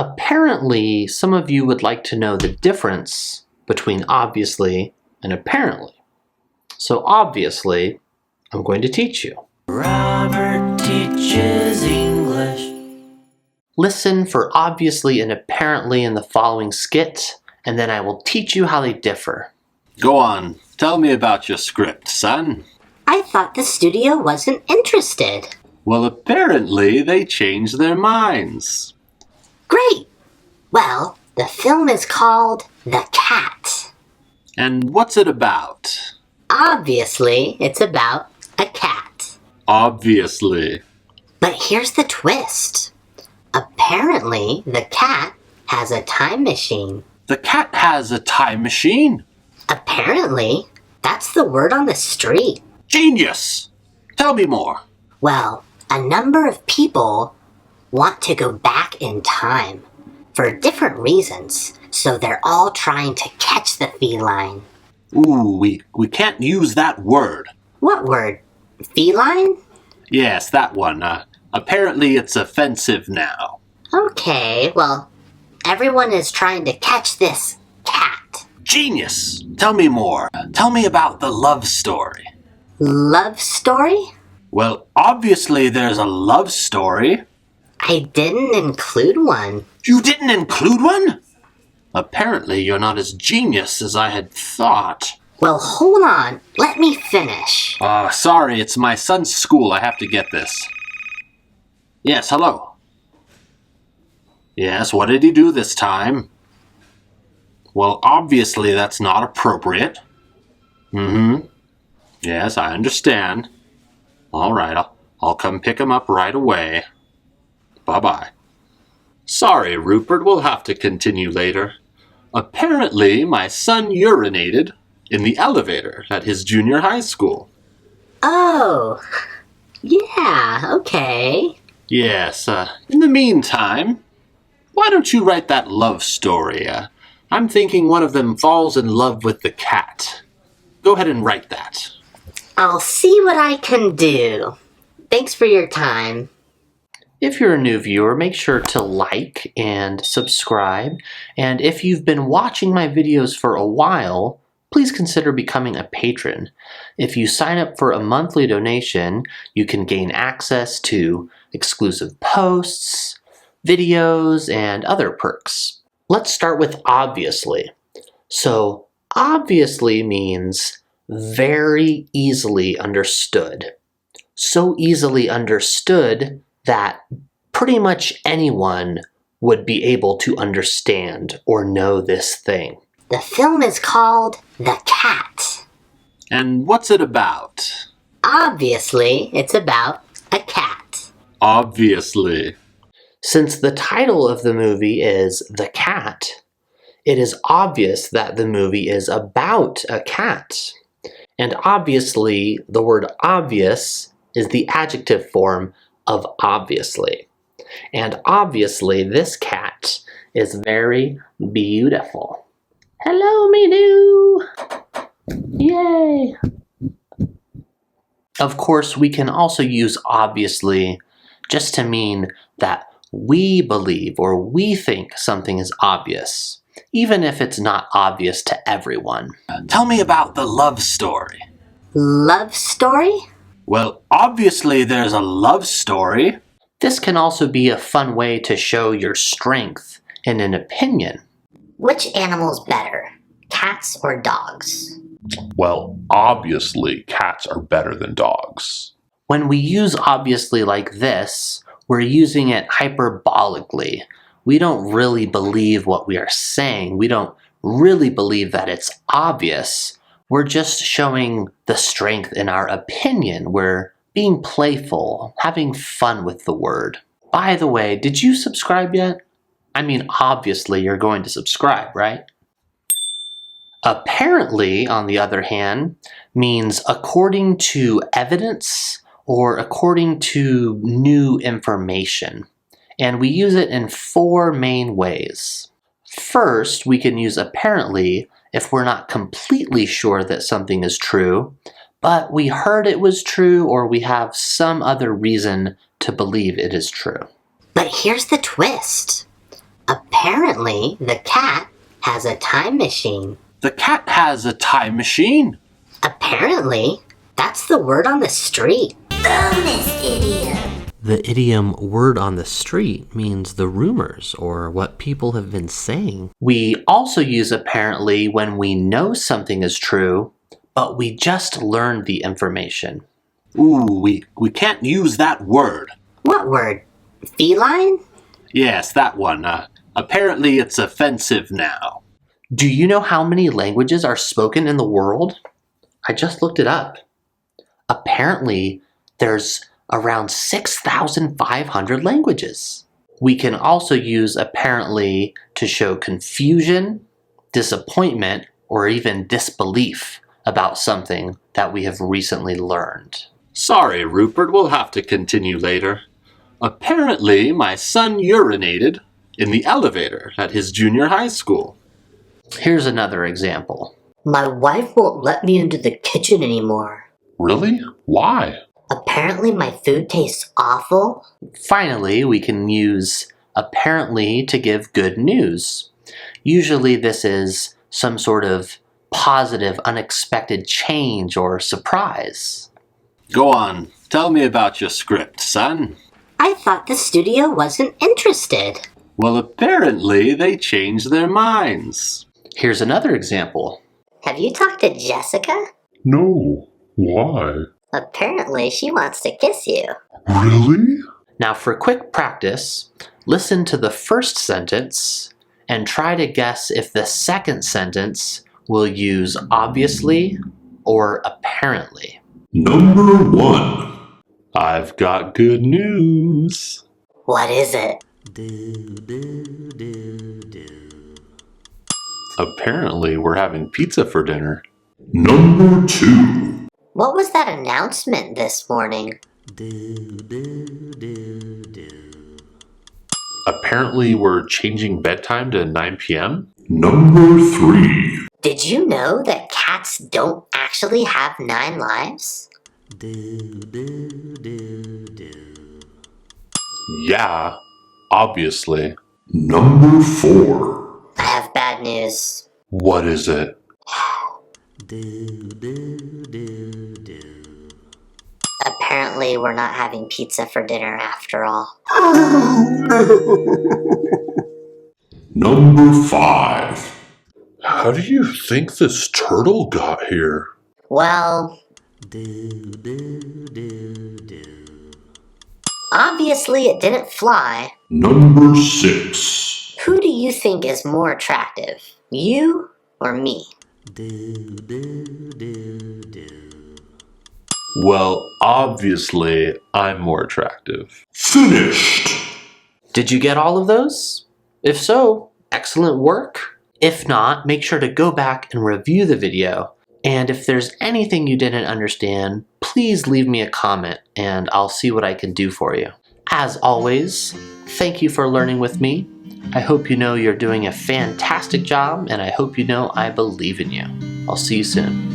Apparently, some of you would like to know the difference between obviously and apparently. So obviously, I'm going to teach you. Robert teaches English. Listen for obviously and apparently in the following skit, and then I will teach you how they differ. Go on, tell me about your script, son. I thought the studio wasn't interested. Well, apparently they changed their minds. Great! Well, the film is called The Cat. And what's it about? Obviously, it's about a cat. Obviously. But here's the twist. Apparently, the cat has a time machine. The cat has a time machine? Apparently, that's the word on the street. Genius! Tell me more. Well, a number of people want to go back in time for different reasons, so they're all trying to catch the feline. Ooh, we can't use that word. What word? Feline? Yes, that one. Apparently it's offensive now. Okay, well, everyone is trying to catch this cat. Genius! Tell me more. Tell me about the love story. Love story? Well, obviously there's a love story. I didn't include one. You didn't include one? Apparently you're not as genius as I had thought. Well, hold on. Let me finish. Sorry, it's my son's school. I have to get this. Yes, hello. Yes, what did he do this time? Well, obviously that's not appropriate. Yes, I understand. All right, I'll come pick him up right away. Bye-bye. Sorry, Rupert, we'll have to continue later. Apparently, my son urinated in the elevator at his junior high school. Oh, yeah, okay. Yes, in the meantime, why don't you write that love story? I'm thinking one of them falls in love with the cat. Go ahead and write that. I'll see what I can do. Thanks for your time. If you're a new viewer, make sure to like and subscribe. And if you've been watching my videos for a while, please consider becoming a patron. If you sign up for a monthly donation, you can gain access to exclusive posts, videos, and other perks. Let's start with obviously. So, obviously means very easily understood. So easily understood that pretty much anyone would be able to understand or know this thing. The film is called The Cat. And what's it about? Obviously, it's about a cat. Obviously. Since the title of the movie is The Cat, it is obvious that the movie is about a cat. And obviously, the word obvious is the adjective form of obviously. And obviously, this cat is very beautiful. Hello, Meenu! Yay! Of course, we can also use obviously just to mean that we believe or we think something is obvious, even if it's not obvious to everyone. Tell me about the love story. Love story? Well, obviously there's a love story. This can also be a fun way to show your strength in an opinion. Which animal's better, cats or dogs? Well, obviously cats are better than dogs. When we use obviously like this, we're using it hyperbolically. We don't really believe what we are saying. We don't really believe that it's obvious. We're just showing the strength in our opinion. We're being playful, having fun with the word. By the way, did you subscribe yet? I mean, obviously you're going to subscribe, right? Apparently, on the other hand, means according to evidence or according to new information. And we use it in 4 main ways. First, we can use apparently if we're not completely sure that something is true, but we heard it was true or we have some other reason to believe it is true. But here's the twist. Apparently, the cat has a time machine. The cat has a time machine. Apparently, that's the word on the street. Bonus idiom. The idiom word on the street means the rumors or what people have been saying. We also use apparently when we know something is true, but we just learned the information. Ooh, we can't use that word. What word? Feline? Yes, that one. Apparently it's offensive now. Do you know how many languages are spoken in the world? I just looked it up. Apparently, there's around 6,500 languages. We can also use apparently to show confusion, disappointment, or even disbelief about something that we have recently learned. Sorry, Rupert, we'll have to continue later. Apparently, my son urinated in the elevator at his junior high school. Here's another example. My wife won't let me into the kitchen anymore. Really? Why? Apparently my food tastes awful. Finally, we can use apparently to give good news. Usually this is some sort of positive, unexpected change or surprise. Go on, tell me about your script, son. I thought the studio wasn't interested. Well, apparently they changed their minds. Here's another example. Have you talked to Jessica? No. Why? Apparently she wants to kiss you. Really? Now for quick practice, listen to the first sentence and try to guess if the second sentence will use obviously or apparently. Number 1. I've got good news. What is it? Apparently, we're having pizza for dinner. Number 2. What was that announcement this morning? Apparently, we're changing bedtime to 9 p.m. Number 3. Did you know that cats don't actually have 9 lives? Yeah, obviously. Number 4. I have bad news. What is it? Apparently we're not having pizza for dinner after all. Number 5. How do you think this turtle got here? Well, obviously it didn't fly. Number 6. Who do you think is more attractive? You or me? Well, obviously, I'm more attractive. Finished! Did you get all of those? If so, excellent work. If not, make sure to go back and review the video. And if there's anything you didn't understand, please leave me a comment and I'll see what I can do for you. As always, thank you for learning with me. I hope you know you're doing a fantastic job and I hope you know I believe in you. I'll see you soon.